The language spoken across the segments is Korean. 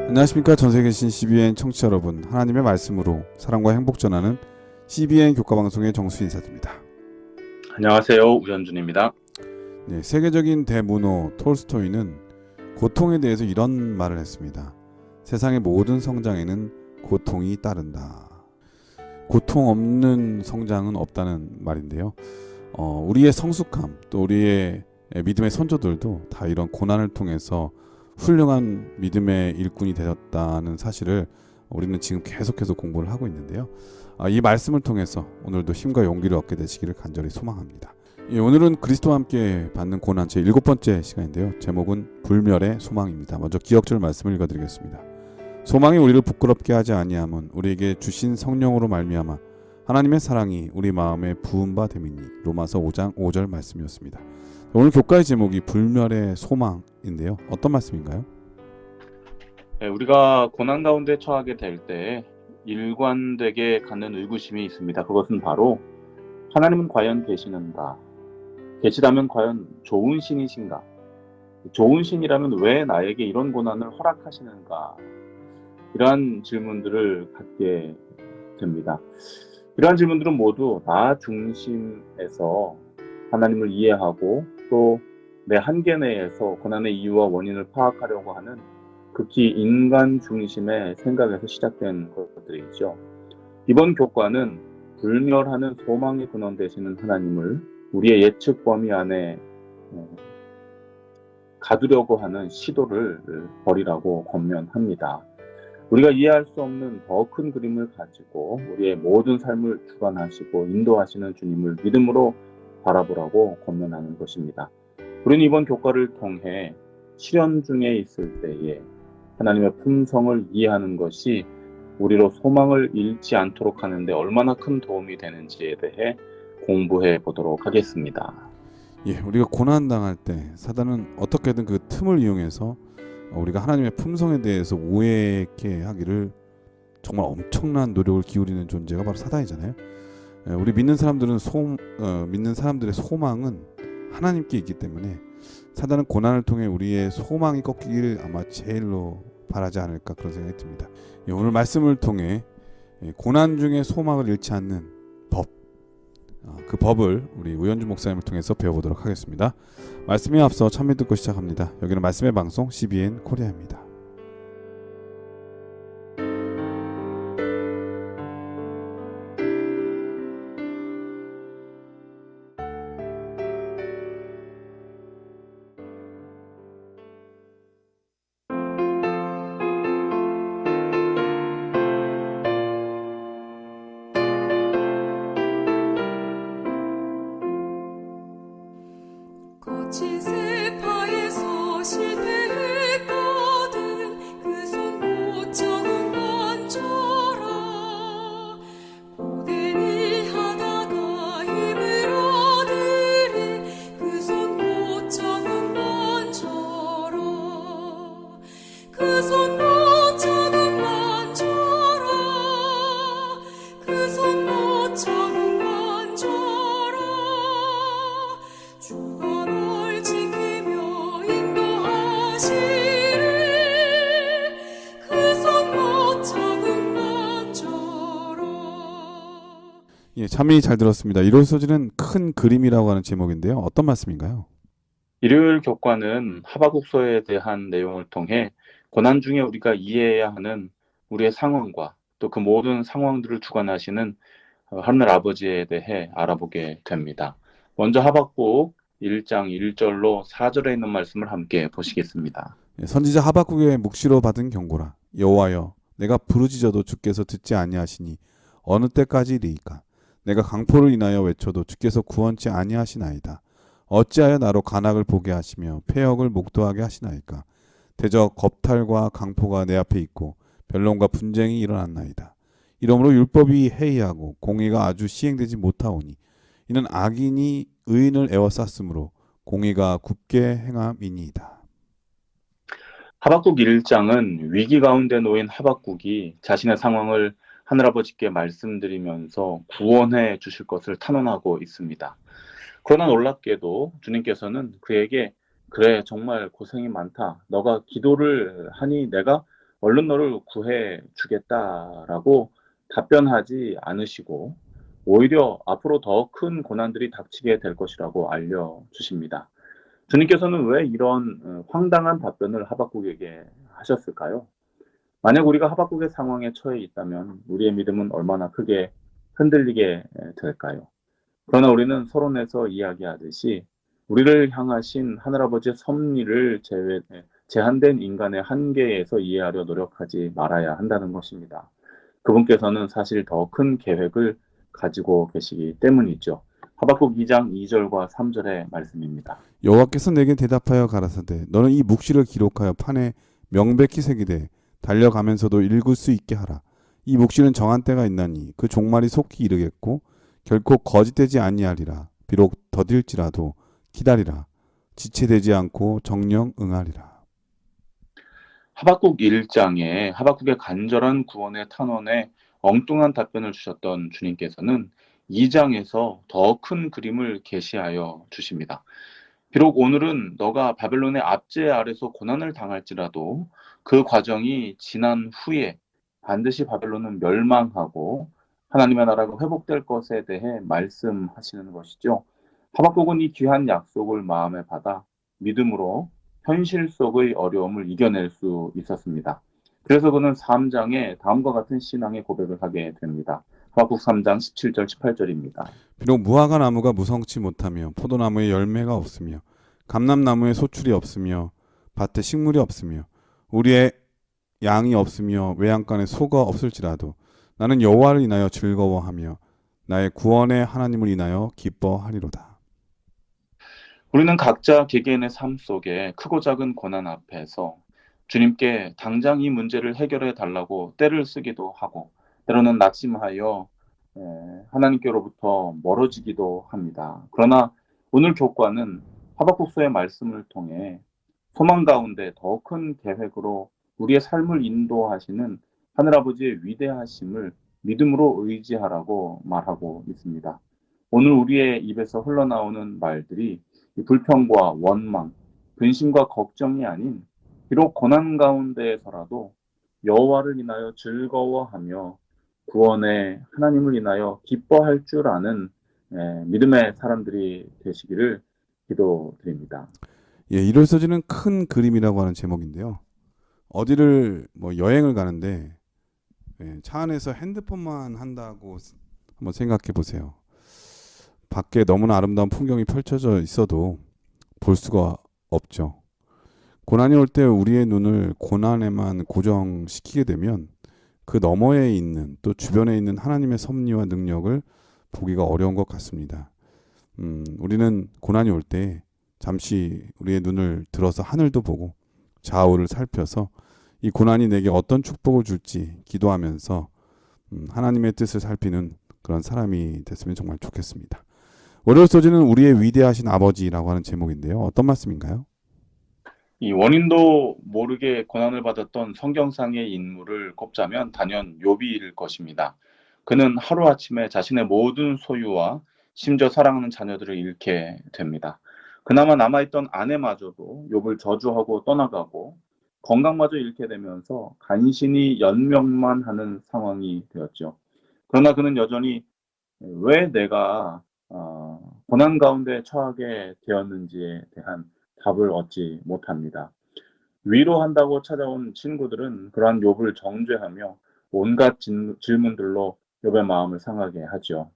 안녕하십니까. 전세계 계신 CBN 청취자 여러분, 하나님의 말씀으로 사랑과 행복 전하는 CBN 교과방송의 정수 인사드립니다. 안녕하세요. 우현준입니다. 네, 세계적인 대문호 톨스토이는 고통에 대해서 이런 말을 했습니다. 세상의 모든 성장에는 고통이 따른다. 고통 없는 성장은 없다는 말인데요. 우리의 성숙함, 또 우리의 믿음의 선조들도 다 이런 고난을 통해서 훌륭한 믿음의 일꾼이 되었다는 사실을 우리는 지금 계속해서 공부를 하고 있는데요. 이 말씀을 통해서 오늘도 힘과 용기를 얻게 되시기를 간절히 소망합니다. 오늘은 그리스도와 함께 받는 고난 제 7번째 시간인데요. 제목은 불멸의 소망입니다. 먼저 기억절 말씀을 읽어드리겠습니다. 소망이 우리를 부끄럽게 하지 아니함은 우리에게 주신 성령으로 말미암아 하나님의 사랑이 우리 마음에 부은 바 됨이니. 로마서 5장 5절 말씀이었습니다. 오늘 교과의 제목이 불멸의 소망인데요. 어떤 말씀인가요? 우리가 고난 가운데 처하게 될 때 일관되게 갖는 의구심이 있습니다. 그것은 바로 하나님은 과연 계시는가? 계시다면 과연 좋은 신이신가? 좋은 신이라면 왜 나에게 이런 고난을 허락하시는가? 이러한 질문들을 갖게 됩니다. 이러한 질문들은 모두 나 중심에서 하나님을 이해하고 또 내 한계 내에서 고난의 이유와 원인을 파악하려고 하는 극히 인간 중심의 생각에서 시작된 것들이죠. 이번 교과는 불멸하는 소망의 근원 되시는 하나님을 우리의 예측 범위 안에 가두려고 하는 시도를 버리라고 권면합니다. 우리가 이해할 수 없는 더 큰 그림을 가지고 우리의 모든 삶을 주관하시고 인도하시는 주님을 믿음으로 바라보라고 권면하는 것입니다. 우리는 이번 교과를 통해 시련 중에 있을 때에 하나님의 품성을 이해하는 것이 우리로 소망을 잃지 않도록 하는데 얼마나 큰 도움이 되는지에 대해 공부해 보도록 하겠습니다. 우리가 고난당할 때 사단은 어떻게든 그 틈을 이용해서 우리가 하나님의 품성에 대해서 오해케 하기를 정말 엄청난 노력을 기울이는 존재가 바로 사단이잖아요. 우리 믿는 사람들의 소망은 하나님께 있기 때문에 사단은 고난을 통해 우리의 소망이 꺾이길 아마 제일로 바라지 않을까 그런 생각이 듭니다. 오늘 말씀을 통해 고난 중에 소망을 잃지 않는 법, 그 법을 우리 우현주 목사님을 통해서 배워보도록 하겠습니다. 말씀에 앞서 찬미 듣고 시작합니다. 여기는 말씀의 방송 CBN 코리아입니다. 거친 세파에서 실패했거든 그 손 못 잡은 건져라 고된 일 하다가 힘을 얻으리 그 손 못 잡은 건져라 그 손 못 잡은 건져라 그 손 못 잡은 건져라 주가 널 지키며 인도하시리 그 손 못 잡은 건져라. 찬미 잘 들었습니다. 이로서지는 큰 그림이라고 하는 제목인데요. 어떤 말씀인가요? 일요일 교과는 하박국서에 대한 내용을 통해 고난 중에 우리가 이해해야 하는 우리의 상황과 또 그 모든 상황들을 주관하시는 하늘 아버지에 대해 알아보게 됩니다. 먼저 하박국 1장 1절로 4절에 있는 말씀을 함께 보시겠습니다. 선지자 하박국의 묵시로 받은 경고라. 여호와여, 내가 부르짖어도 주께서 듣지 아니하시니 어느 때까지리이까? 내가 강포를 인하여 외쳐도 주께서 구원치 아니하시나이다. 어찌하여 나로 간악을 보게 하시며 폐역을 목도하게 하시나이까? 대저 겁탈과 강포가 내 앞에 있고 변론과 분쟁이 일어났나이다. 이러므로 율법이 해이하고 공의가 아주 시행되지 못하오니 이는 악인이 의인을 에워쌌으므로 공의가 굽게 행함이니이다. 하박국 1장은 위기 가운데 놓인 하박국이 자신의 상황을 하늘아버지께 말씀드리면서 구원해 주실 것을 탄원하고 있습니다. 그러나 놀랍게도 주님께서는 그에게 그래 정말 고생이 많다. 너가 기도를 하니 내가 얼른 너를 구해 주겠다라고 답변하지 않으시고 오히려 앞으로 더 큰 고난들이 닥치게 될 것이라고 알려주십니다. 주님께서는 왜 이런 황당한 답변을 하박국에게 하셨을까요? 만약 우리가 하박국의 상황에 처해 있다면 우리의 믿음은 얼마나 크게 흔들리게 될까요? 그러나 우리는 서론에서 이야기하듯이 우리를 향하신 하늘아버지의 섭리를 제한된 인간의 한계에서 이해하려 노력하지 말아야 한다는 것입니다. 그분께서는 사실 더 큰 계획을 가지고 계시기 때문이죠. 하박국 2장 2절과 3절의 말씀입니다. 여호와께서 내게 대답하여 가라사대 너는 이 묵시를 기록하여 판에 명백히 새기되 달려가면서도 읽을 수 있게 하라. 이 묵시는 정한 때가 있나니 그 종말이 속히 이르겠고 결코 거짓되지 아니하리라. 비록 더딜지라도 기다리라. 지체되지 않고 정령 응하리라. 하박국 1장에 하박국의 간절한 구원의 탄원에 엉뚱한 답변을 주셨던 주님께서는 2장에서 더 큰 그림을 계시하여 주십니다. 비록 오늘은 너가 바벨론의 압제 아래서 고난을 당할지라도 그 과정이 지난 후에 반드시 바벨론은 멸망하고 하나님의 나라가 회복될 것에 대해 말씀하시는 것이죠. 하박국은 이 귀한 약속을 마음에 받아 믿음으로 현실 속의 어려움을 이겨낼 수 있었습니다. 그래서 그는 3장에 다음과 같은 신앙의 고백을 하게 됩니다. 하박국 3장 17절 18절입니다. 비록 무화과 나무가 무성치 못하며 포도나무에 열매가 없으며 감람나무에 소출이 없으며 밭에 식물이 없으며 우리의 양이 없으며 외양간에 소가 없을지라도 나는 여호와를 인하여 즐거워하며 나의 구원의 하나님을 인하여 기뻐하리로다. 우리는 각자 개개인의 삶 속에 크고 작은 고난 앞에서 주님께 당장 이 문제를 해결해 달라고 떼를 쓰기도 하고 때로는 낙심하여 하나님께로부터 멀어지기도 합니다. 그러나 오늘 교과는 하박국서의 말씀을 통해 소망 가운데 더 큰 계획으로 우리의 삶을 인도하시는 하늘아버지의 위대하심을 믿음으로 의지하라고 말하고 있습니다. 오늘 우리의 입에서 흘러나오는 말들이 이 불평과 원망, 근심과 걱정이 아닌 비록 고난 가운데에서라도 여호와를 인하여 즐거워하며 구원의 하나님을 인하여 기뻐할 줄 아는 믿음의 사람들이 되시기를 기도드립니다. 예, 일월서지는 큰 그림이라고 하는 제목인데요. 어디를 뭐 여행을 가는데 차 안에서 핸드폰만 한다고 한번 생각해 보세요. 밖에 너무나 아름다운 풍경이 펼쳐져 있어도 볼 수가 없죠. 고난이 올 때 우리의 눈을 고난에만 고정시키게 되면 그 너머에 있는 또 주변에 있는 하나님의 섭리와 능력을 보기가 어려운 것 같습니다. 우리는 고난이 올 때 잠시 우리의 눈을 들어서 하늘도 보고 좌우를 살펴서 이 고난이 내게 어떤 축복을 줄지 기도하면서 하나님의 뜻을 살피는 그런 사람이 됐으면 정말 좋겠습니다. 월요일 소지는 우리의 위대하신 아버지라고 하는 제목인데요. 어떤 말씀인가요? 이 원인도 모르게 고난을 받았던 성경상의 인물을 꼽자면 단연 욥일 것입니다. 그는 하루아침에 자신의 모든 소유와 심지어 사랑하는 자녀들을 잃게 됩니다. 그나마 남아있던 아내마저도 욥을 저주하고 떠나가고 건강마저 잃게 되면서 간신히 연명만 하는 상황이 되었죠. 그러나 그는 여전히 왜 내가 고난 가운데 처하게 되었는지에 대한 답을 얻지 못합니다. 위로한다고 찾아온 친구들은 그러한 욥을 정죄하며 온갖 질문들로 욥의 마음을 상하게 하죠.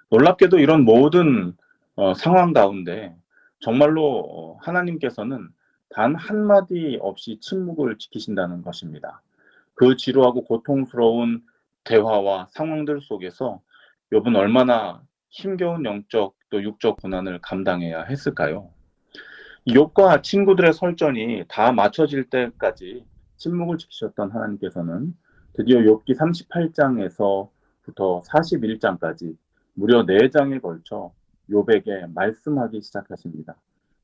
놀랍게도 이런 모든 상황 가운데 정말로 하나님께서는 단 한마디 없이 침묵을 지키신다는 것입니다. 그 지루하고 고통스러운 대화와 상황들 속에서 욥은 얼마나 힘겨운 영적 또 육적 고난을 감당해야 했을까요? 욥과 친구들의 설전이 다 맞춰질 때까지 침묵을 지키셨던 하나님께서는 드디어 욥기 38장에서부터 41장까지 무려 4장에 걸쳐 욥에게 말씀하기 시작하십니다.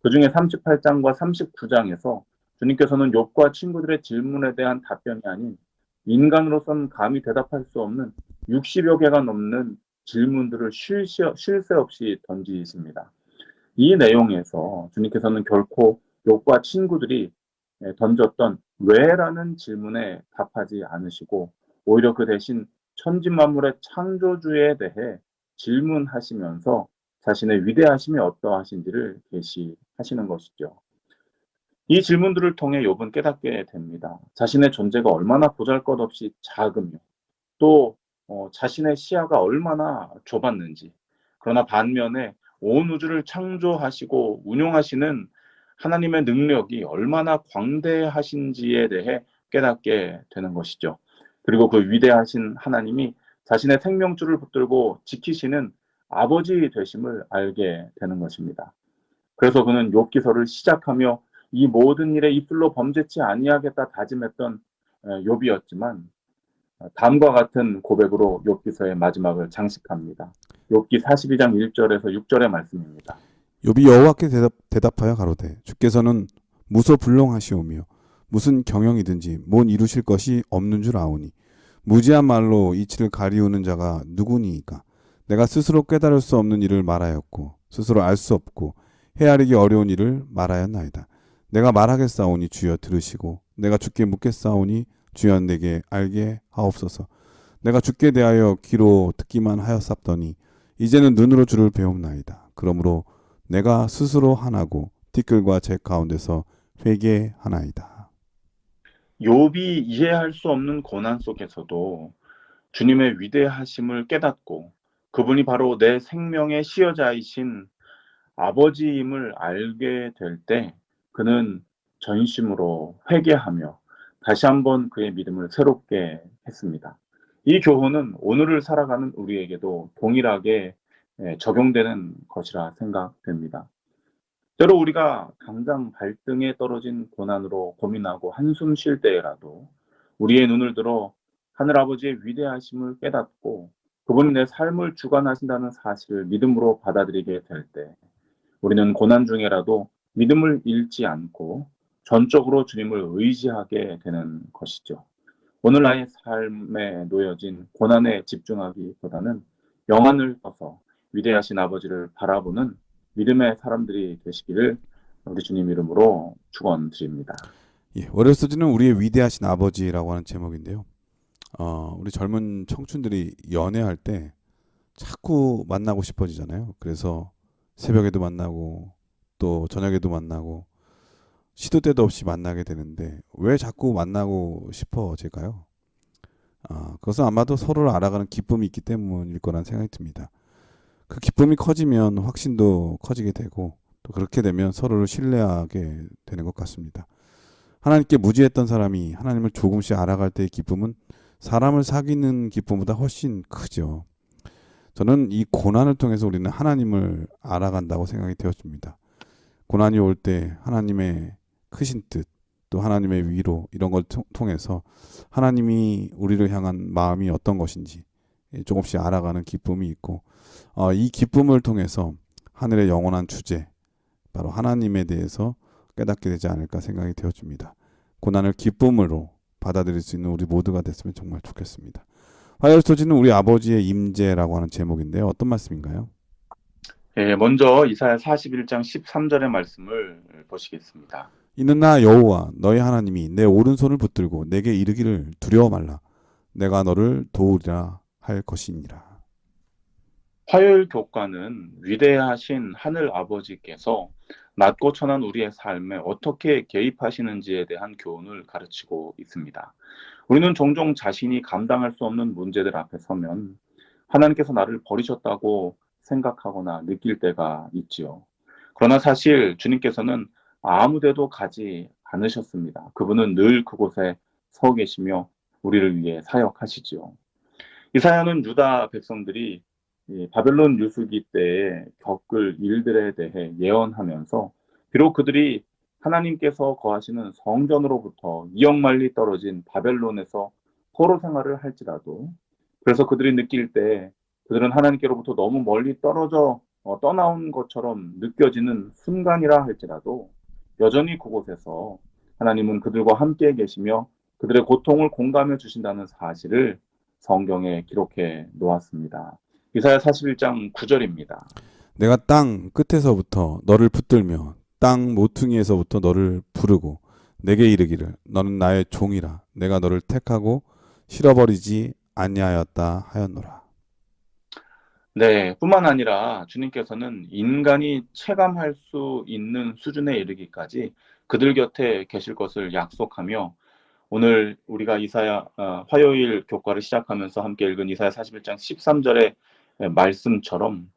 그중에 38장과 39장에서 주님께서는 욥과 친구들의 질문에 대한 답변이 아닌 인간으로서는 감히 대답할 수 없는 60여 개가 넘는 질문들을 쉴 새 없이 던지십니다. 이 내용에서 주님께서는 결코 욥과 친구들이 던졌던 왜라는 질문에 답하지 않으시고 오히려 그 대신 천지만물의 창조주에 대해 질문하시면서 자신의 위대하심이 어떠하신지를 계시하시는 것이죠. 이 질문들을 통해 욥은 깨닫게 됩니다. 자신의 존재가 얼마나 보잘것없이 작으며 또 자신의 시야가 얼마나 좁았는지, 그러나 반면에 온 우주를 창조하시고 운용하시는 하나님의 능력이 얼마나 광대하신지에 대해 깨닫게 되는 것이죠. 그리고 그 위대하신 하나님이 자신의 생명줄을 붙들고 지키시는 아버지 되심을 알게 되는 것입니다. 그래서 그는 욥기서를 시작하며 이 모든 일에 입술로 범죄치 아니하겠다 다짐했던 욥이었지만 다음과 같은 고백으로 욥기서의 마지막을 장식합니다. 욥기 42장 1절에서 6절의 말씀입니다. 욥이 여호와께 대답하여 가로되 주께서는 무소불능하시오며 무슨 경영이든지 못 이루실 것이 없는 줄 아오니 무지한 말로 이치를 가리우는 자가 누구니이까. 내가 스스로 깨달을 수 없는 일을 말하였고 스스로 알 수 없고 헤아리기 어려운 일을 말하였나이다. 내가 말하겠사오니 주여 들으시고 내가 주께 묻겠사오니 주여 내게 알게 하옵소서. 내가 주께 대하여 귀로 듣기만 하였사더니 이제는 눈으로 주를 배움나이다. 그러므로 내가 스스로 하나고 티끌과 재 가운데서 회개하나이다. 욥이 이해할 수 없는 고난 속에서도 주님의 위대하심을 깨닫고 그분이 바로 내 생명의 시여자이신 아버지임을 알게 될 때 그는 전심으로 회개하며 다시 한번 그의 믿음을 새롭게 했습니다. 이 교훈은 오늘을 살아가는 우리에게도 동일하게 적용되는 것이라 생각됩니다. 때로 우리가 당장 발등에 떨어진 고난으로 고민하고 한숨 쉴 때라도 우리의 눈을 들어 하늘아버지의 위대하심을 깨닫고 그분이 내 삶을 주관하신다는 사실을 믿음으로 받아들이게 될 때 우리는 고난 중에라도 믿음을 잃지 않고 전적으로 주님을 의지하게 되는 것이죠. 오늘 나의 삶에 놓여진 고난에 집중하기보다는 영안을 떠서 위대하신 아버지를 바라보는 믿음의 사람들이 되시기를 우리 주님 이름으로 축원드립니다. 예, 월요일 소지는 우리의 위대하신 아버지라고 하는 제목인데요. 우리 젊은 청춘들이 연애할 때 자꾸 만나고 싶어지잖아요. 그래서 새벽에도 만나고 또 저녁에도 만나고 시도 때도 없이 만나게 되는데 왜 자꾸 만나고 싶어질까요? 그것은 아마도 서로를 알아가는 기쁨이 있기 때문일 거란 생각이 듭니다. 그 기쁨이 커지면 확신도 커지게 되고 또 그렇게 되면 서로를 신뢰하게 되는 것 같습니다. 하나님께 무지했던 사람이 하나님을 조금씩 알아갈 때의 기쁨은 사람을 사귀는 기쁨보다 훨씬 크죠. 저는 이 고난을 통해서 우리는 하나님을 알아간다고 생각이 되었습니다. 고난이 올 때 하나님의 크신 뜻, 또 하나님의 위로 이런 걸 통해서 하나님이 우리를 향한 마음이 어떤 것인지 조금씩 알아가는 기쁨이 있고 이 기쁨을 통해서 하늘의 영원한 주제, 바로 하나님에 대해서 깨닫게 되지 않을까 생각이 되어집니다. 고난을 기쁨으로 받아들일 수 있는 우리 모두가 됐으면 정말 좋겠습니다. 화요일 소지는 우리 아버지의 임재라고 하는 제목인데요. 어떤 말씀인가요? 예, 먼저 이사야 41장 13절의 말씀을 보시겠습니다. 이는 나 여호와 너희 하나님이 내 오른손을 붙들고 내게 이르기를 두려워 말라. 내가 너를 도우리라 할 것이니라. 화요일 교과는 위대하신 하늘 아버지께서 낮고 천한 우리의 삶에 어떻게 개입하시는지에 대한 교훈을 가르치고 있습니다. 우리는 종종 자신이 감당할 수 없는 문제들 앞에 서면 하나님께서 나를 버리셨다고 생각하거나 느낄 때가 있지요. 그러나 사실 주님께서는 아무 데도 가지 않으셨습니다. 그분은 늘 그곳에 서 계시며 우리를 위해 사역하시지요. 이사야는 유다 백성들이 바벨론 유수기 때에 겪을 일들에 대해 예언하면서 비록 그들이 하나님께서 거하시는 성전으로부터 2억 마일리 떨어진 바벨론에서 포로 생활을 할지라도 그래서 그들이 느낄 때 그들은 하나님께로부터 너무 멀리 떨어져 떠나온 것처럼 느껴지는 순간이라 할지라도 여전히 그곳에서 하나님은 그들과 함께 계시며 그들의 고통을 공감해 주신다는 사실을 성경에 기록해 놓았습니다. 이사야 41장 9절입니다. 내가 땅 끝에서부터 너를 붙들며 땅 모퉁이에서부터 너를 부르고 내게 이르기를 너는 나의 종이라 내가 너를 택하고 실어버리지 아니하였다 하였노라. 네, 뿐만 아니라 주님께서는 인간이 체감할 수 있는 수준에 이르기까지 그들 곁에 계실 것을 약속하며 오늘 우리가 화요일 교과를 시작하면서 함께 읽은 이사야 41장 13절의 말씀처럼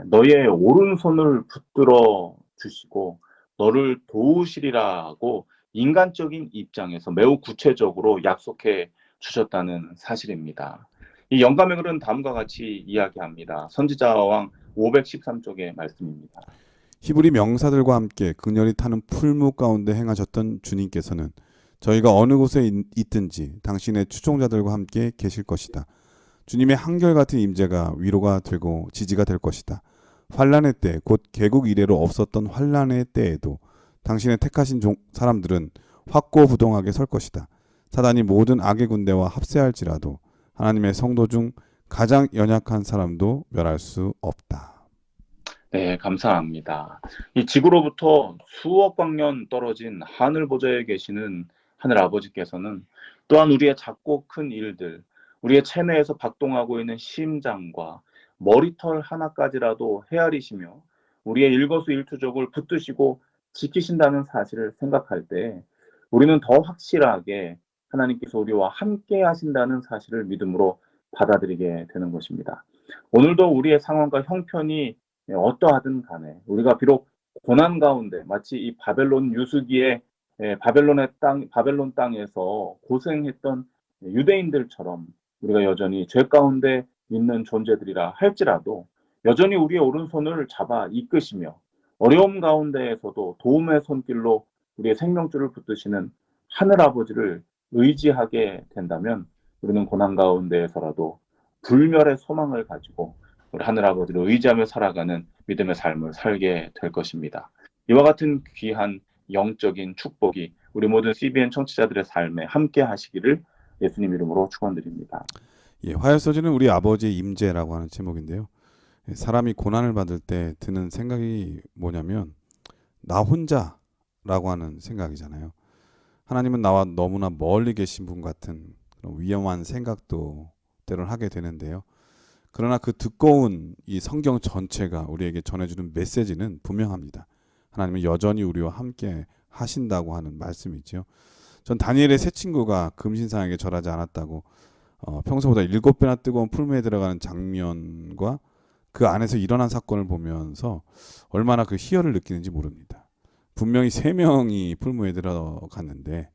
너의 오른손을 붙들어 주시고 너를 도우시리라고 인간적인 입장에서 매우 구체적으로 약속해 주셨다는 사실입니다. 이 영감의 글은 다음과 같이 이야기합니다. 선지자왕 513쪽의 말씀입니다. 히브리 명사들과 함께 그녀리 타는 풀무 가운데 행하셨던 주님께서는 저희가 어느 곳에 있든지 당신의 추종자들과 함께 계실 것이다. 주님의 한결같은 임재가 위로가 되고 지지가 될 것이다. 환란의 때, 곧 개국 이래로 없었던 환란의 때에도 당신의 택하신 사람들은 확고부동하게 설 것이다. 사단이 모든 악의 군대와 합세할지라도 하나님의 성도 중 가장 연약한 사람도 멸할 수 없다. 네, 감사합니다. 이 지구로부터 수억 광년 떨어진 하늘 보좌에 계시는 하늘 아버지께서는 또한 우리의 작고 큰 일들, 우리의 체내에서 박동하고 있는 심장과 머리털 하나까지라도 헤아리시며 우리의 일거수일투족을 붙드시고 지키신다는 사실을 생각할 때 우리는 더 확실하게 하나님께서 우리와 함께 하신다는 사실을 믿음으로 받아들이게 되는 것입니다. 오늘도 우리의 상황과 형편이 어떠하든 간에 우리가 비록 고난 가운데 마치 이 바벨론 유수기에 바벨론 땅에서 고생했던 유대인들처럼 우리가 여전히 죄 가운데 있는 존재들이라 할지라도 여전히 우리의 오른손을 잡아 이끄시며 어려움 가운데에서도 도움의 손길로 우리의 생명줄을 붙드시는 하늘 아버지를 의지하게 된다면 우리는 고난 가운데에서라도 불멸의 소망을 가지고 우리 하늘 아버지를 의지하며 살아가는 믿음의 삶을 살게 될 것입니다. 이와 같은 귀한 영적인 축복이 우리 모든 CBN 청취자들의 삶에 함께 하시기를 예수님 이름으로 축원드립니다. 예, 화요소지는 우리 아버지의 임재라고 하는 제목인데요. 사람이 고난을 받을 때 드는 생각이 뭐냐면 나 혼자라고 하는 생각이잖아요. 하나님은 나와 너무나 멀리 계신 분 같은 그런 위험한 생각도 때론 하게 되는데요. 그러나 그 두꺼운 이 성경 전체가 우리에게 전해주는 메시지는 분명합니다. 하나님은 여전히 우리와 함께 하신다고 하는 말씀이죠. 전 다니엘의 세 친구가 금신상에게 절하지 않았다고 평소보다 7배나 뜨거운 풀무에 들어가는 장면과 그 안에서 일어난 사건을 보면서 얼마나 그 희열을 느끼는지 모릅니다. 분명히 3명이 풀무에 들어갔는데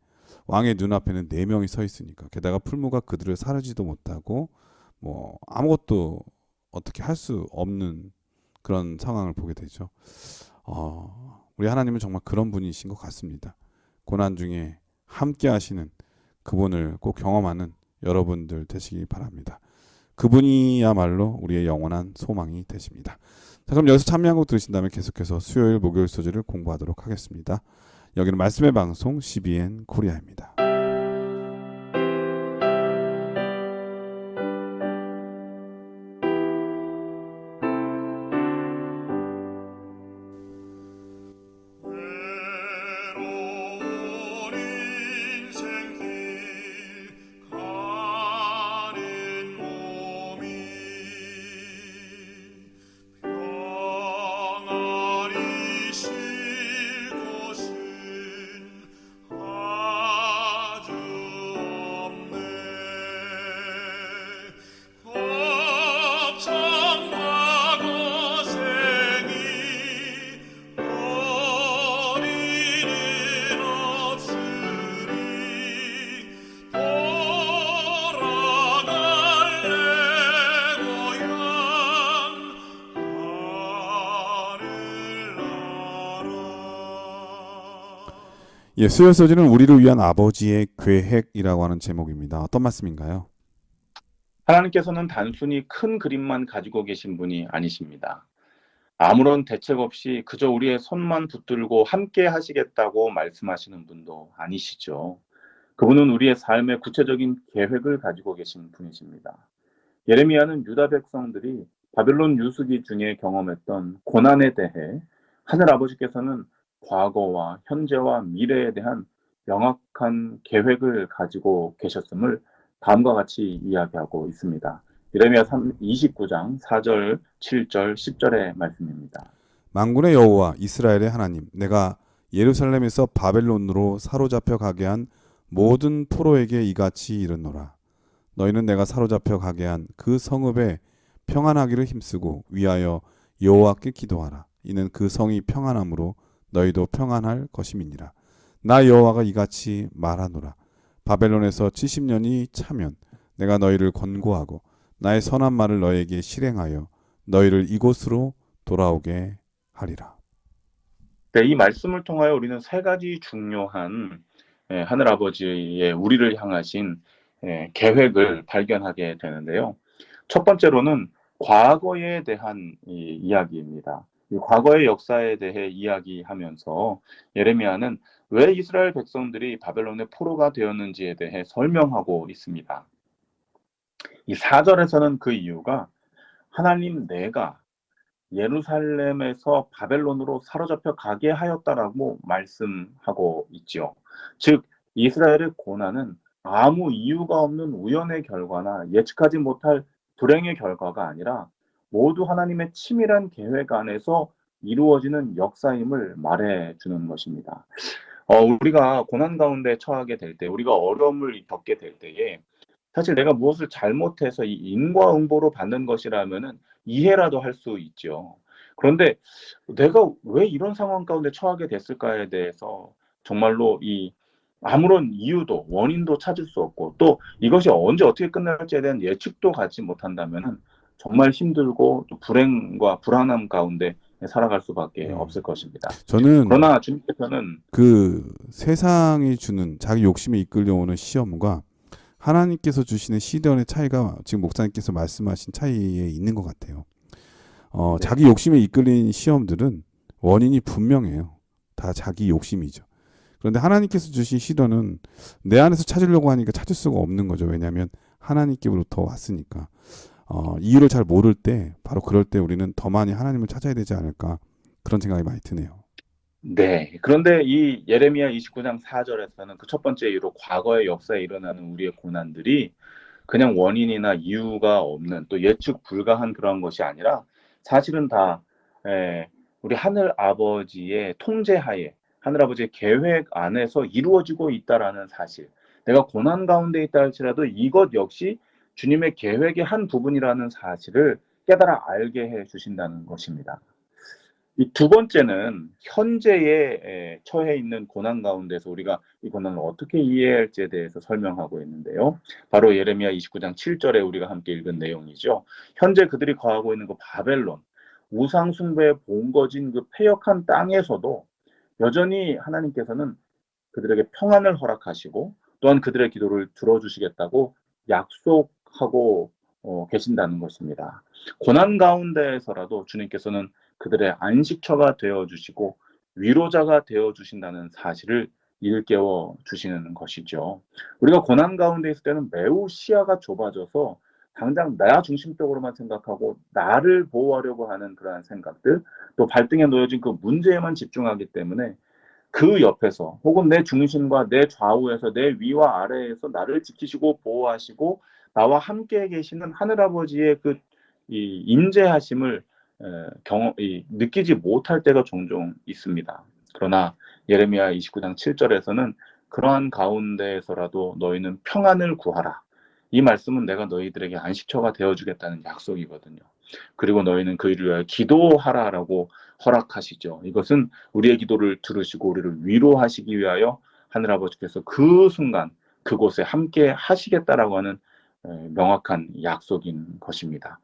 왕의 눈앞에는 4명이 서 있으니까 게다가 풀무가 그들을 사르지도 못하고 뭐 아무것도 어떻게 할 수 없는 그런 상황을 보게 되죠. 우리 하나님은 정말 그런 분이신 것 같습니다. 고난 중에 함께 하시는 그분을 꼭 경험하는 여러분들 되시기 바랍니다. 그분이야말로 우리의 영원한 소망이 되십니다. 자, 그럼 여기서 찬미 한 곡 들으신 다음에 계속해서 수요일 목요일 소지를 공부하도록 하겠습니다. 여기는 말씀의 방송 CBN 코리아입니다. 예, 수요일 소지는 우리를 위한 아버지의 계획이라고 하는 제목입니다. 어떤 말씀인가요? 하나님께서는 단순히 큰 그림만 가지고 계신 분이 아니십니다. 아무런 대책 없이 그저 우리의 손만 붙들고 함께 하시겠다고 말씀하시는 분도 아니시죠. 그분은 우리의 삶의 구체적인 계획을 가지고 계신 분이십니다. 예레미야는 유다 백성들이 바벨론 유수기 중에 경험했던 고난에 대해 하늘 아버지께서는 과거와 현재와 미래에 대한 명확한 계획을 가지고 계셨음을 다음과 같이 이야기하고 있습니다. 예레미야 29장 4절, 7절, 10절의 말씀입니다. 만군의 여호와 이스라엘의 하나님, 내가 예루살렘에서 바벨론으로 사로잡혀 가게 한 모든 포로에게 이같이 이르노라. 너희는 내가 사로잡혀 가게 한 그 성읍에 평안하기를 힘쓰고 위하여 여호와께 기도하라. 이는 그 성이 평안함으로 너희도 평안할 것임이니라. 나 여호와가 이같이 말하노라. 바벨론에서 70년이 차면 내가 너희를 권고하고 나의 선한 말을 너희에게 실행하여 너희를 이곳으로 돌아오게 하리라. 네, 이 말씀을 통하여 우리는 세 가지 중요한 하늘아버지의 우리를 향하신 계획을 발견하게 되는데요. 첫 번째로는 과거에 대한 이야기입니다. 이 과거의 역사에 대해 이야기하면서 예레미야는 왜 이스라엘 백성들이 바벨론의 포로가 되었는지에 대해 설명하고 있습니다. 이 4절에서는 그 이유가 하나님 내가 예루살렘에서 바벨론으로 사로잡혀 가게 하였다라고 말씀하고 있죠. 즉 이스라엘의 고난은 아무 이유가 없는 우연의 결과나 예측하지 못할 불행의 결과가 아니라 모두 하나님의 치밀한 계획 안에서 이루어지는 역사임을 말해주는 것입니다. 우리가 고난 가운데 처하게 될 때, 우리가 어려움을 겪게 될 때에 사실 내가 무엇을 잘못해서 이 인과응보로 받는 것이라면은 이해라도 할 수 있죠. 그런데 내가 왜 이런 상황 가운데 처하게 됐을까에 대해서 정말로 이 아무런 이유도 원인도 찾을 수 없고 또 이것이 언제 어떻게 끝날지에 대한 예측도 갖지 못한다면은 정말 힘들고 또 불행과 불안함 가운데 살아갈 수밖에 없을 것입니다. 저는 그러나 주님께서는 그 세상이 주는 자기 욕심에 이끌려오는 시험과 하나님께서 주시는 시련의 차이가 지금 목사님께서 말씀하신 차이에 있는 것 같아요. 자기 욕심에 이끌린 시험들은 원인이 분명해요. 다 자기 욕심이죠. 그런데 하나님께서 주신 시련은 내 안에서 찾으려고 하니까 찾을 수가 없는 거죠. 왜냐하면 하나님께로부터 왔으니까. 이유를 잘 모를 때 바로 그럴 때 우리는 더 많이 하나님을 찾아야 되지 않을까 그런 생각이 많이 드네요. 네. 그런데 이 예레미야 29장 4절에서는 그 첫 번째 이유로 과거의 역사에 일어나는 우리의 고난들이 그냥 원인이나 이유가 없는 또 예측 불가한 그런 것이 아니라 사실은 다 우리 하늘 아버지의 통제하에 하늘 아버지의 계획 안에서 이루어지고 있다라는 사실. 내가 고난 가운데 있다 할지라도 이것 역시 주님의 계획의 한 부분이라는 사실을 깨달아 알게 해 주신다는 것입니다. 이 두 번째는 현재에 처해 있는 고난 가운데서 우리가 이 고난을 어떻게 이해할지에 대해서 설명하고 있는데요. 바로 예레미야 29장 7절에 우리가 함께 읽은 내용이죠. 현재 그들이 거하고 있는 그 바벨론, 우상 숭배에 본거진 그 패역한 땅에서도 여전히 하나님께서는 그들에게 평안을 허락하시고 또한 그들의 기도를 들어주시겠다고 약속하고 계신다는 것입니다. 고난 가운데에서라도 주님께서는 그들의 안식처가 되어 주시고 위로자가 되어 주신다는 사실을 일깨워 주시는 것이죠. 우리가 고난 가운데 있을 때는 매우 시야가 좁아져서 당장 나 중심적으로만 생각하고 나를 보호하려고 하는 그러한 생각들, 또 발등에 놓여진 그 문제에만 집중하기 때문에 그 옆에서 혹은 내 중심과 내 좌우에서 내 위와 아래에서 나를 지키시고 보호하시고 나와 함께 계시는 하늘아버지의 그 이 임재하심을 느끼지 못할 때가 종종 있습니다. 그러나 예레미야 29장 7절에서는 그러한 가운데에서라도 너희는 평안을 구하라. 이 말씀은 내가 너희들에게 안식처가 되어주겠다는 약속이거든요. 그리고 너희는 그 일을 위하여 기도하라라고 허락하시죠. 이것은 우리의 기도를 들으시고 우리를 위로하시기 위하여 하늘아버지께서 그 순간 그곳에 함께 하시겠다라고 하는 명확한 약속인 것입니다.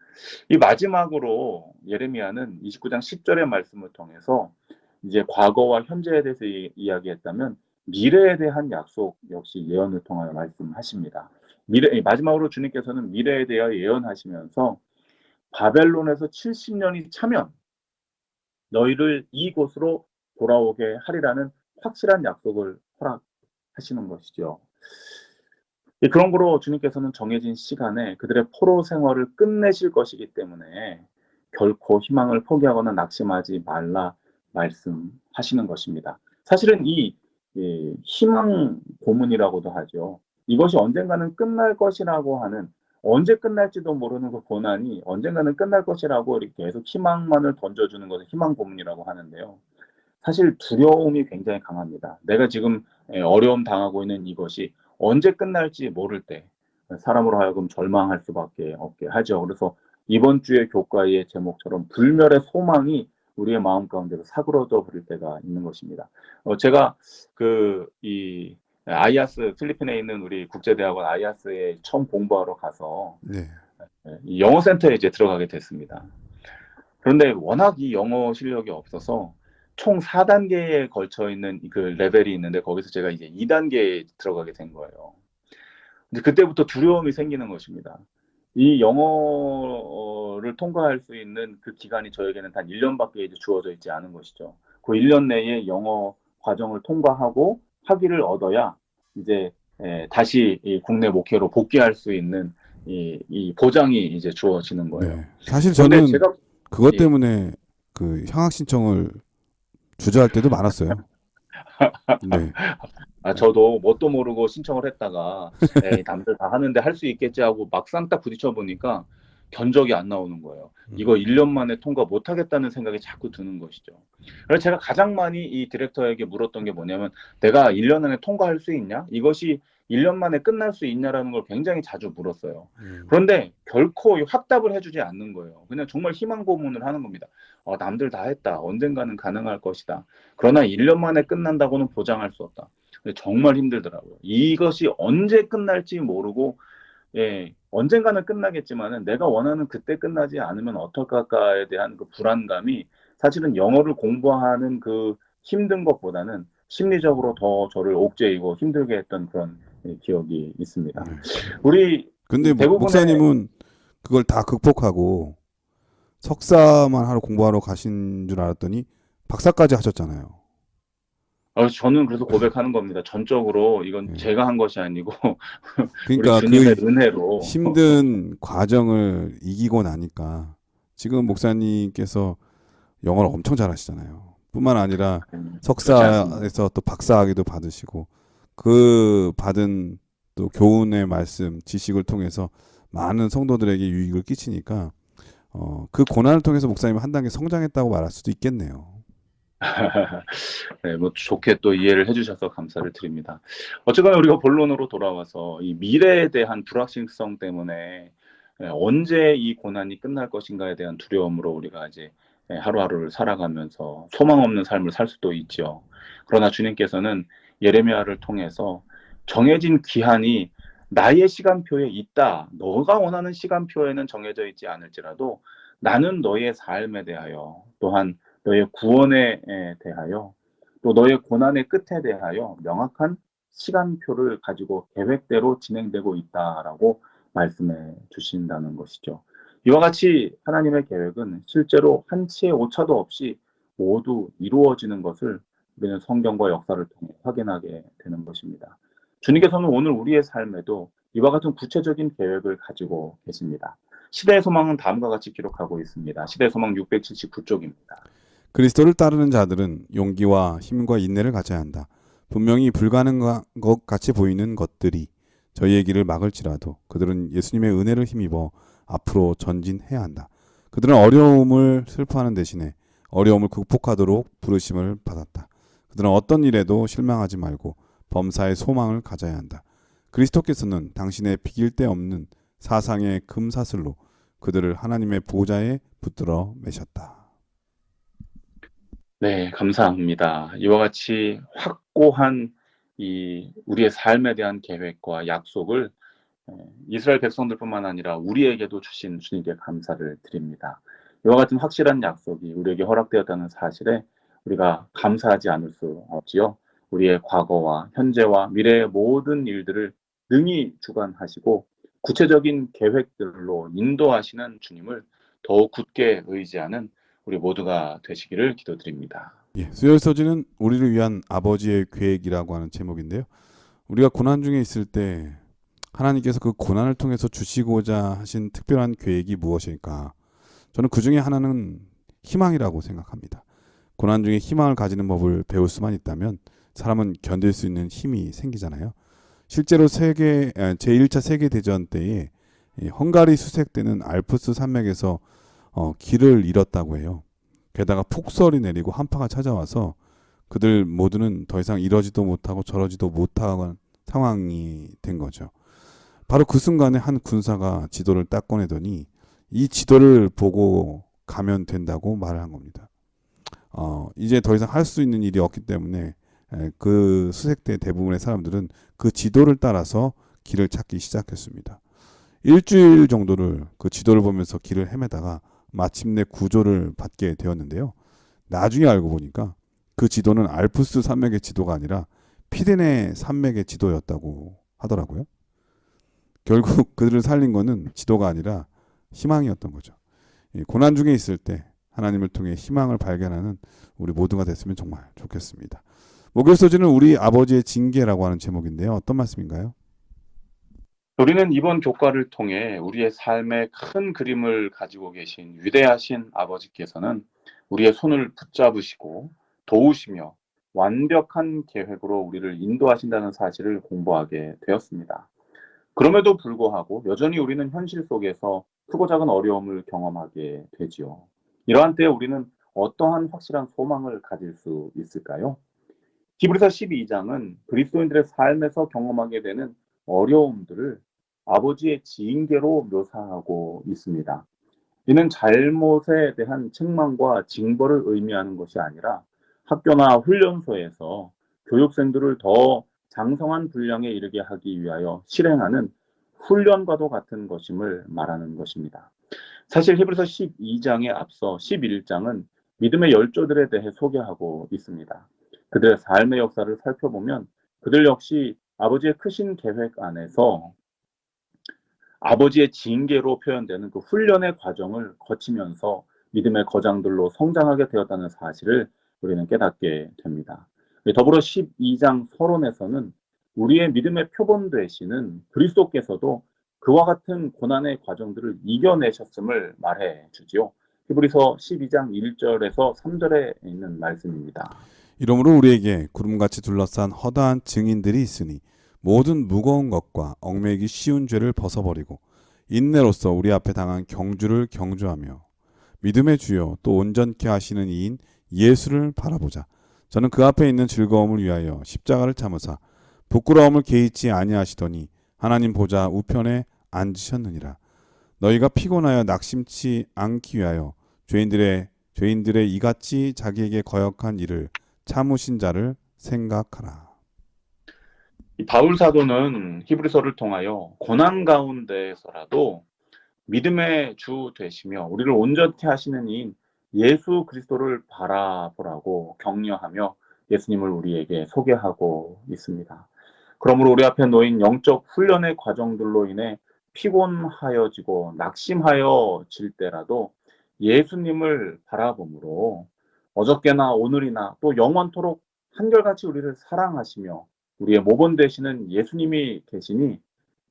이 마지막으로 예레미야는 29장 10절의 말씀을 통해서 이제 과거와 현재에 대해서 이야기했다면 미래에 대한 약속 역시 예언을 통하여 말씀하십니다. 마지막으로 주님께서는 미래에 대하여 예언하시면서 바벨론에서 70년이 차면 너희를 이곳으로 돌아오게 하리라는 확실한 약속을 허락하시는 것이죠. 그런 거로 주님께서는 정해진 시간에 그들의 포로 생활을 끝내실 것이기 때문에 결코 희망을 포기하거나 낙심하지 말라 말씀하시는 것입니다. 사실은 이 이 희망 고문이라고도 하죠. 이것이 언젠가는 끝날 것이라고 하는, 언제 끝날지도 모르는 그 고난이 언젠가는 끝날 것이라고 이렇게 계속 희망만을 던져주는 것을 희망 고문이라고 하는데요. 사실 두려움이 굉장히 강합니다. 내가 지금 어려움 당하고 있는 이것이 언제 끝날지 모를 때 사람으로 하여금 절망할 수밖에 없게 하죠. 그래서 이번 주의 교과의 제목처럼 불멸의 소망이 우리의 마음 가운데서 사그러져 버릴 때가 있는 것입니다. 제가 이 아이아스, 필리핀에 있는 우리 국제대학원 아이아스에 처음 공부하러 가서 네. 이 영어 센터에 이제 들어가게 됐습니다. 그런데 워낙 이 영어 실력이 없어서 총 4단계에 걸쳐 있는 그 레벨이 있는데, 거기서 제가 이제 2단계에 들어가게 된 거예요. 근데 그때부터 두려움이 생기는 것입니다. 이 영어를 통과할 수 있는 그 기간이 저에게는 단 1년밖에 이제 주어져 있지 않은 것이죠. 그 1년 내에 영어 과정을 통과하고 학위를 얻어야 이제 다시 이 국내 목회로 복귀할 수 있는 이 보장이 이제 주어지는 거예요. 네. 사실 그런데 저는 제가 그것 예. 때문에 그 향학 신청을 주저할 때도 많았어요. 네. 저도 뭣도 모르고 신청을 했다가 에이, 남들 다 하는데 할 수 있겠지 하고 막상 딱 부딪혀 보니까 견적이 안 나오는 거예요. 이거 1년 만에 통과 못 하겠다는 생각이 자꾸 드는 것이죠. 그래서 제가 가장 많이 이 디렉터에게 물었던 게 뭐냐면, 내가 1년 안에 통과할 수 있냐? 이것이 1년 만에 끝날 수 있냐라는 걸 굉장히 자주 물었어요. 그런데 결코 확답을 해주지 않는 거예요. 그냥 정말 희망 고문을 하는 겁니다. 남들 다 했다. 언젠가는 가능할 것이다. 그러나 1년 만에 끝난다고는 보장할 수 없다. 근데 정말 힘들더라고요. 이것이 언제 끝날지 모르고, 언젠가는 끝나겠지만은 내가 원하는 그때 끝나지 않으면 어떡할까에 대한 그 불안감이 사실은 영어를 공부하는 그 힘든 것보다는 심리적으로 더 저를 옥죄이고 힘들게 했던 그런 기억이 있습니다. 네. 우리 근데 대부분의 목사님은 그걸 다 극복하고 석사만 하러 공부하러 가신 줄 알았더니 박사까지 하셨잖아요. 저는 그래서 고백하는 겁니다. 전적으로 이건 네. 제가 한 것이 아니고 우리 그러니까 주님의 그 은혜로. 힘든 과정을 이기고 나니까 지금 목사님께서 영어를 엄청 잘하시잖아요. 뿐만 아니라 그렇지 않습니다. 석사에서 또 박사학위도 받으시고 그 받은 또 교훈의 말씀, 지식을 통해서 많은 성도들에게 유익을 끼치니까 그 고난을 통해서 목사님이 한 단계 성장했다고 말할 수도 있겠네요. 네, 뭐 좋게 또 이해를 해주셔서 감사를 드립니다. 어쨌거나 우리가 본론으로 돌아와서 이 미래에 대한 불확실성 때문에 언제 이 고난이 끝날 것인가에 대한 두려움으로 우리가 이제 하루하루를 살아가면서 소망 없는 삶을 살 수도 있죠. 그러나 주님께서는 예레미야를 통해서 정해진 기한이 나의 시간표에 있다. 너가 원하는 시간표에는 정해져 있지 않을지라도 나는 너의 삶에 대하여, 또한 너의 구원에 대하여, 또 너의 고난의 끝에 대하여 명확한 시간표를 가지고 계획대로 진행되고 있다라고 말씀해 주신다는 것이죠. 이와 같이 하나님의 계획은 실제로 한치의 오차도 없이 모두 이루어지는 것을 우리는 성경과 역사를 통해 확인하게 되는 것입니다. 주님께서는 오늘 우리의 삶에도 이와 같은 구체적인 계획을 가지고 계십니다. 시대의 소망은 다음과 같이 기록하고 있습니다. 시대의 소망 679쪽입니다. 그리스도를 따르는 자들은 용기와 힘과 인내를 가져야 한다. 분명히 불가능한 것 같이 보이는 것들이 저희의 길을 막을지라도 그들은 예수님의 은혜를 힘입어 앞으로 전진해야 한다. 그들은 어려움을 슬퍼하는 대신에 어려움을 극복하도록 부르심을 받았다. 그들은 어떤 일에도 실망하지 말고 범사의 소망을 가져야 한다. 그리스도께서는 당신의 비길 데 없는 사상의 금사슬로 그들을 하나님의 보좌에 붙들어 매셨다. 네, 감사합니다. 이와 같이 확고한 우리의 삶에 대한 계획과 약속을 이스라엘 백성들뿐만 아니라 우리에게도 주신 주님께 감사를 드립니다. 이와 같은 확실한 약속이 우리에게 허락되었다는 사실에 우리가 감사하지 않을 수 없지요. 우리의 과거와 현재와 미래의 모든 일들을 능히 주관하시고 구체적인 계획들로 인도하시는 주님을 더욱 굳게 의지하는 우리 모두가 되시기를 기도드립니다. 예, 수요일 서지는 우리를 위한 아버지의 계획이라고 하는 제목인데요. 우리가 고난 중에 있을 때 하나님께서 그 고난을 통해서 주시고자 하신 특별한 계획이 무엇일까? 저는 그 중에 하나는 희망이라고 생각합니다. 고난 중에 희망을 가지는 법을 배울 수만 있다면 사람은 견딜 수 있는 힘이 생기잖아요. 실제로 제1차 세계대전 때에 이 헝가리 수색대는 알프스 산맥에서 길을 잃었다고 해요. 게다가 폭설이 내리고 한파가 찾아와서 그들 모두는 더 이상 이러지도 못하고 저러지도 못하는 상황이 된 거죠. 바로 그 순간에 한 군사가 지도를 딱 꺼내더니 이 지도를 보고 가면 된다고 말을 한 겁니다. 이제 더 이상 할 수 있는 일이 없기 때문에 그 수색대 대부분의 사람들은 그 지도를 따라서 길을 찾기 시작했습니다. 일주일 정도를 그 지도를 보면서 길을 헤매다가 마침내 구조를 받게 되었는데요. 나중에 알고 보니까 그 지도는 알프스 산맥의 지도가 아니라 피레네 산맥의 지도였다고 하더라고요. 결국 그들을 살린 거는 지도가 아니라 희망이었던 거죠. 고난 중에 있을 때 하나님을 통해 희망을 발견하는 우리 모두가 됐으면 정말 좋겠습니다. 목요일 소지는 우리 아버지의 징계라고 하는 제목인데요. 어떤 말씀인가요? 우리는 이번 교과를 통해 우리의 삶의 큰 그림을 가지고 계신 위대하신 아버지께서는 우리의 손을 붙잡으시고 도우시며 완벽한 계획으로 우리를 인도하신다는 사실을 공부하게 되었습니다. 그럼에도 불구하고 여전히 우리는 현실 속에서 크고 작은 어려움을 경험하게 되지요. 이러한 때에 우리는 어떠한 확실한 소망을 가질 수 있을까요? 히브리서 12장은 그리스도인들의 삶에서 경험하게 되는 어려움들을 아버지의 징계로 묘사하고 있습니다. 이는 잘못에 대한 책망과 징벌을 의미하는 것이 아니라 학교나 훈련소에서 교육생들을 더 장성한 분량에 이르게 하기 위하여 실행하는 훈련과도 같은 것임을 말하는 것입니다. 사실 히브리서 12장에 앞서 11장은 믿음의 열조들에 대해 소개하고 있습니다. 그들의 삶의 역사를 살펴보면 그들 역시 아버지의 크신 계획 안에서 아버지의 징계로 표현되는 그 훈련의 과정을 거치면서 믿음의 거장들로 성장하게 되었다는 사실을 우리는 깨닫게 됩니다. 더불어 12장 서론에서는 우리의 믿음의 표본 되시는 그리스도께서도 그와 같은 고난의 과정들을 이겨내셨음을 말해 주지요. 히브리서 12장 1절에서 3절에 있는 말씀입니다. 이러므로 우리에게 구름같이 둘러싼 허다한 증인들이 있으니 모든 무거운 것과 얽매이기 쉬운 죄를 벗어버리고 인내로서 우리 앞에 당한 경주를 경주하며 믿음의 주요 또 온전케 하시는 이인 예수를 바라보자. 저는 그 앞에 있는 즐거움을 위하여 십자가를 참으사 부끄러움을 개의치 아니하시더니 하나님 보좌 우편에 앉으셨느니라. 너희가 피곤하여 낙심치 않기 위하여 죄인들의 이같이 자기에게 거역한 일을 참으신 자를 생각하라. 바울 사도는 히브리서를 통하여 고난 가운데에서라도 믿음의 주 되시며 우리를 온전케 하시는 이인 예수 그리스도를 바라보라고 격려하며 예수님을 우리에게 소개하고 있습니다. 그러므로 우리 앞에 놓인 영적 훈련의 과정들로 인해 피곤하여지고 낙심하여질 때라도 예수님을 바라봄으로 어저께나 오늘이나 또 영원토록 한결같이 우리를 사랑하시며 우리의 모본 되시는 예수님이 계시니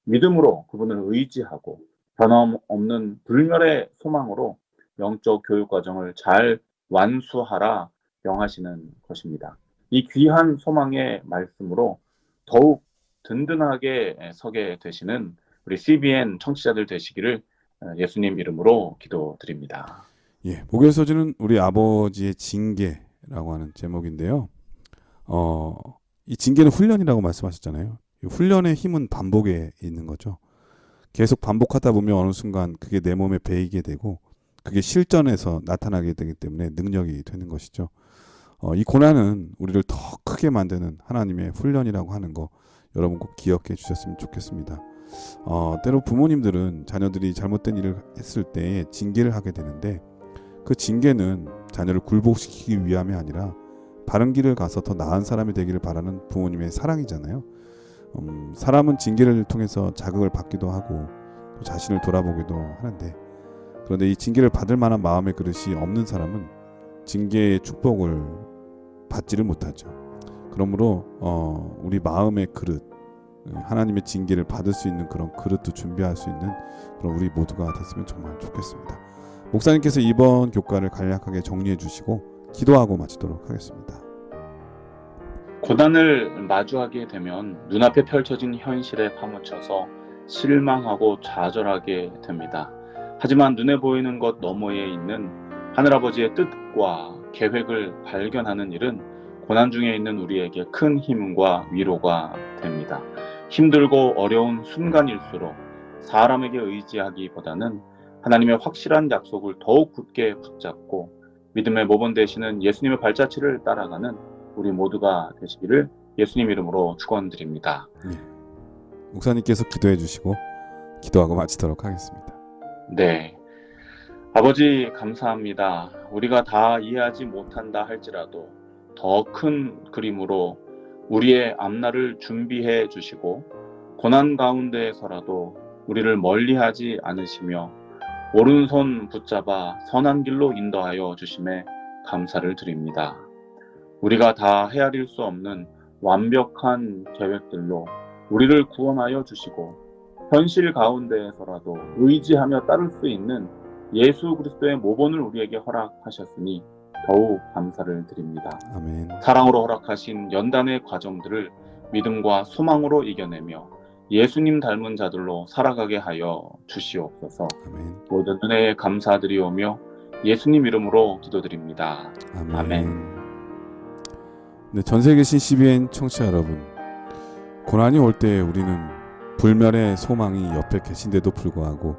믿음으로 그분을 의지하고 변함없는 불멸의 소망으로 영적 교육 과정을 잘 완수하라 명하시는 것입니다. 이 귀한 소망의 말씀으로 더욱 든든하게 서게 되시는 우리 CBN 청취자들 되시기를 예수님 이름으로 기도드립니다. 예, 목요일 소지는 우리 아버지의 징계라고 하는 제목인데요. 이 징계는 훈련이라고 말씀하셨잖아요. 이 훈련의 힘은 반복에 있는 거죠. 계속 반복하다 보면 어느 순간 그게 내 몸에 배이게 되고 그게 실전에서 나타나게 되기 때문에 능력이 되는 것이죠. 이 고난은 우리를 더 크게 만드는 하나님의 훈련이라고 하는 거 여러분 꼭 기억해 주셨으면 좋겠습니다. 때로 부모님들은 자녀들이 잘못된 일을 했을 때 징계를 하게 되는데 그 징계는 자녀를 굴복시키기 위함이 아니라 바른 길을 가서 더 나은 사람이 되기를 바라는 부모님의 사랑이잖아요. 사람은 징계를 통해서 자극을 받기도 하고 또 자신을 돌아보기도 하는데 그런데 이 징계를 받을 만한 마음의 그릇이 없는 사람은 징계의 축복을 받지를 못하죠. 그러므로 우리 마음의 그릇, 하나님의 징계를 받을 수 있는 그런 그릇도 준비할 수 있는 그런 우리 모두가 됐으면 정말 좋겠습니다. 목사님께서 이번 교과를 간략하게 정리해 주시고 기도하고 마치도록 하겠습니다. 고난을 마주하게 되면 눈앞에 펼쳐진 현실에 파묻혀서 실망하고 좌절하게 됩니다. 하지만 눈에 보이는 것 너머에 있는 하늘아버지의 뜻과 계획을 발견하는 일은 고난 중에 있는 우리에게 큰 힘과 위로가 됩니다. 힘들고 어려운 순간일수록 사람에게 의지하기보다는 하나님의 확실한 약속을 더욱 굳게 붙잡고 믿음의 모범 되시는 예수님의 발자취를 따라가는 우리 모두가 되시기를 예수님 이름으로 축원드립니다. 목사님께서 기도해 주시고 기도하고 마치도록 하겠습니다. 네. 아버지 감사합니다. 우리가 다 이해하지 못한다 할지라도 더 큰 그림으로 우리의 앞날을 준비해 주시고 고난 가운데에서라도 우리를 멀리하지 않으시며 오른손 붙잡아 선한 길로 인도하여 주심에 감사를 드립니다. 우리가 다 헤아릴 수 없는 완벽한 계획들로 우리를 구원하여 주시고 현실 가운데에서라도 의지하며 따를 수 있는 예수 그리스도의 모본을 우리에게 허락하셨으니 더욱 감사를 드립니다. 아멘. 사랑으로 허락하신 연단의 과정들을 믿음과 소망으로 이겨내며 예수님 닮은 자들로 살아가게 하여 주시옵소서. 아멘. 모든 은혜에 감사드리오며 예수님 이름으로 기도드립니다. 아멘. 아멘. 네, 전 세계 계신 CBN 청취자 여러분, 고난이 올 때 우리는 불멸의 소망이 옆에 계신데도 불구하고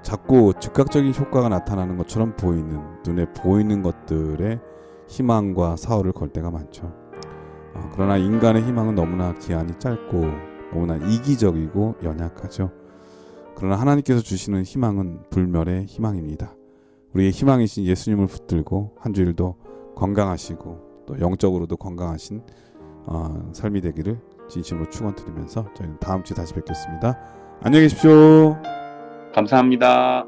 자꾸 즉각적인 효과가 나타나는 것처럼 보이는, 눈에 보이는 것들의 희망과 사활을 걸 때가 많죠. 그러나 인간의 희망은 너무나 기한이 짧고 너무나 이기적이고 연약하죠. 그러나 하나님께서 주시는 희망은 불멸의 희망입니다. 우리의 희망이신 예수님을 붙들고 한 주일도 건강하시고 또 영적으로도 건강하신 삶이 되기를 진심으로 축원드리면서 저희는 다음 주에 다시 뵙겠습니다. 안녕히 계십시오. 감사합니다.